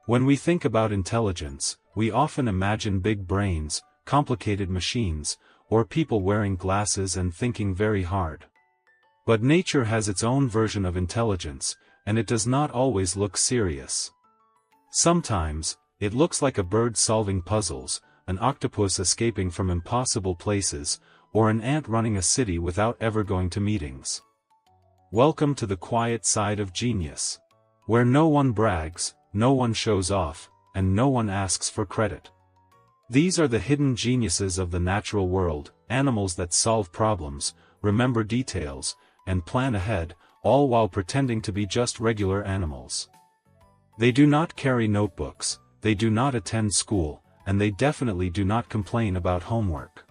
When we think about intelligence, we often imagine big brains, complicated machines, or people wearing glasses and thinking very hard. But nature has its own version of intelligence, and it does not always look serious. Sometimes, it looks like a bird solving puzzles, an octopus escaping from impossible places, or an ant running a city without ever going to meetings. Welcome to the quiet side of genius, where no one brags, no one shows off, and no one asks for credit. These are the hidden geniuses of the natural world, animals that solve problems, remember details, and plan ahead, all while pretending to be just regular animals. They do not carry notebooks, they do not attend school, and they definitely do not complain about homework.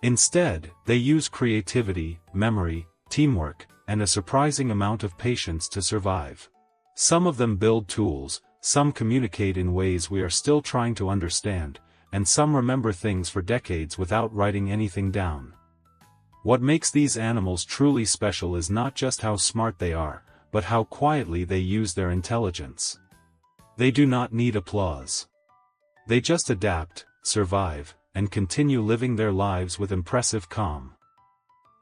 Instead, they use creativity, memory, teamwork, and a surprising amount of patience to survive. Some of them build tools, some communicate in ways we are still trying to understand, and some remember things for decades without writing anything down. What makes these animals truly special is not just how smart they are, but how quietly they use their intelligence. They do not need applause. They just adapt, survive, and continue living their lives with impressive calm.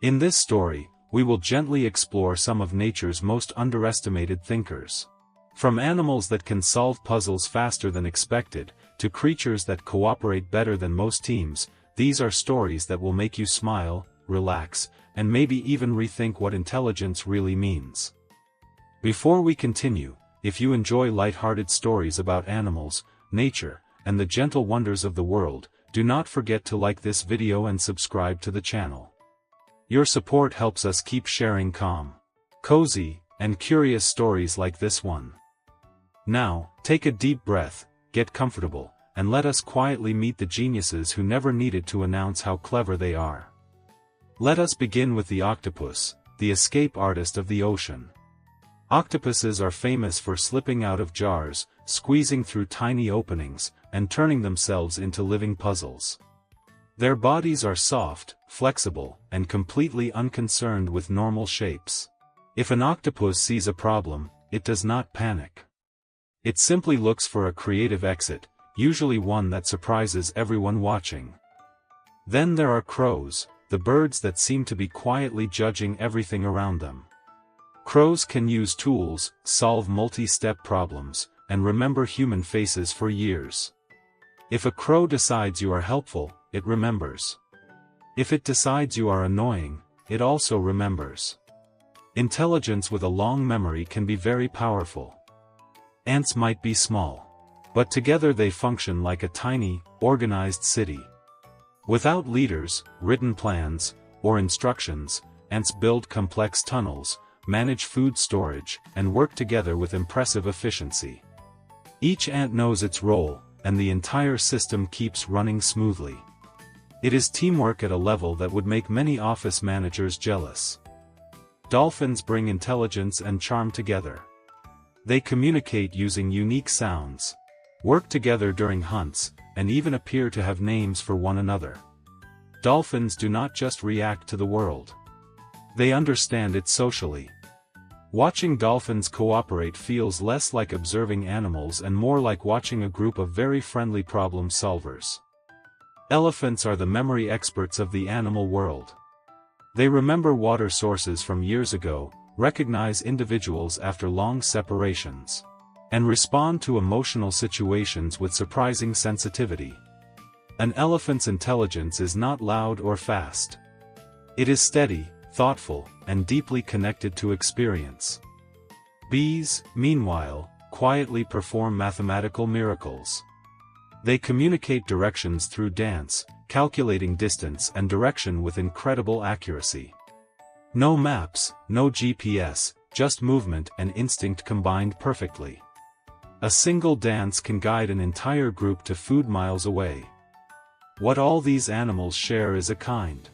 In this story, we will gently explore some of nature's most underestimated thinkers. From animals that can solve puzzles faster than expected, to creatures that cooperate better than most teams, these are stories that will make you smile, relax, and maybe even rethink what intelligence really means. Before we continue, if you enjoy light-hearted stories about animals, nature, and the gentle wonders of the world, do not forget to like this video and subscribe to the channel. Your support helps us keep sharing calm, cozy, and curious stories like this one. Now, take a deep breath, get comfortable, and let us quietly meet the geniuses who never needed to announce how clever they are. Let us begin with the octopus, the escape artist of the ocean. Octopuses are famous for slipping out of jars, squeezing through tiny openings, and turning themselves into living puzzles. Their bodies are soft, flexible, and completely unconcerned with normal shapes. If an octopus sees a problem, it does not panic. It simply looks for a creative exit, usually one that surprises everyone watching. Then there are crows, the birds that seem to be quietly judging everything around them. Crows can use tools, solve multi-step problems, and remember human faces for years. If a crow decides you are helpful, it remembers. If it decides you are annoying, it also remembers. Intelligence with a long memory can be very powerful. Ants might be small, but together they function like a tiny, organized city. Without leaders, written plans, or instructions, ants build complex tunnels, manage food storage, and work together with impressive efficiency. Each ant knows its role, and the entire system keeps running smoothly. It is teamwork at a level that would make many office managers jealous. Dolphins bring intelligence and charm together. They communicate using unique sounds, work together during hunts, and even appear to have names for one another. Dolphins do not just react to the world. They understand it socially. Watching dolphins cooperate feels less like observing animals and more like watching a group of very friendly problem solvers. Elephants are the memory experts of the animal world. They remember water sources from years ago, recognize individuals after long separations, and respond to emotional situations with surprising sensitivity. An elephant's intelligence is not loud or fast. It is steady, thoughtful, and deeply connected to experience. Bees, meanwhile, quietly perform mathematical miracles. They communicate directions through dance, calculating distance and direction with incredible accuracy. No maps, no GPS, just movement and instinct combined perfectly. A single dance can guide an entire group to food miles away. What all these animals share is a kind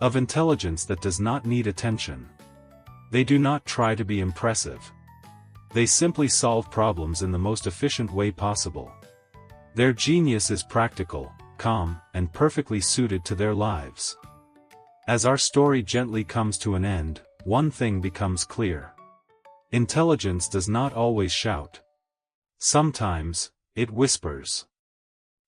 of intelligence that does not need attention. They do not try to be impressive. They simply solve problems in the most efficient way possible. Their genius is practical, calm, and perfectly suited to their lives. As our story gently comes to an end, one thing becomes clear. Intelligence does not always shout. Sometimes, it whispers.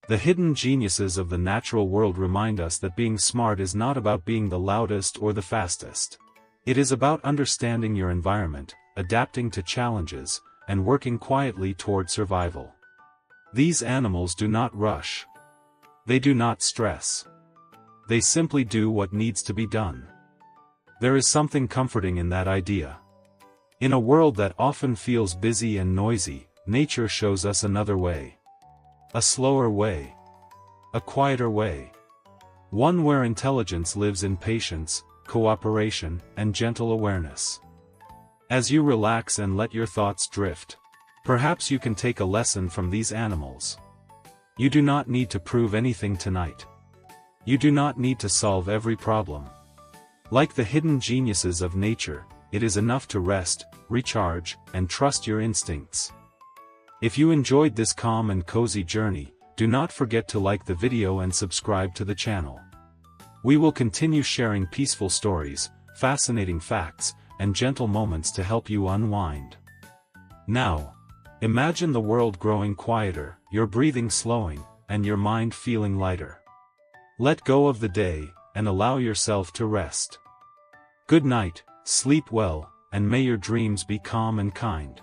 The hidden geniuses of the natural world remind us that being smart is not about being the loudest or the fastest. It is about understanding your environment, adapting to challenges, and working quietly toward survival. These animals do not rush. They do not stress. They simply do what needs to be done. There is something comforting in that idea. In a world that often feels busy and noisy, nature shows us another way. A slower way. A quieter way. One where intelligence lives in patience, cooperation, and gentle awareness. As you relax and let your thoughts drift, perhaps you can take a lesson from these animals. You do not need to prove anything tonight. You do not need to solve every problem. Like the hidden geniuses of nature, it is enough to rest, recharge, and trust your instincts. If you enjoyed this calm and cozy journey, do not forget to like the video and subscribe to the channel. We will continue sharing peaceful stories, fascinating facts, and gentle moments to help you unwind. Now, imagine the world growing quieter, your breathing slowing, and your mind feeling lighter. Let go of the day, and allow yourself to rest. Good night, sleep well, and may your dreams be calm and kind.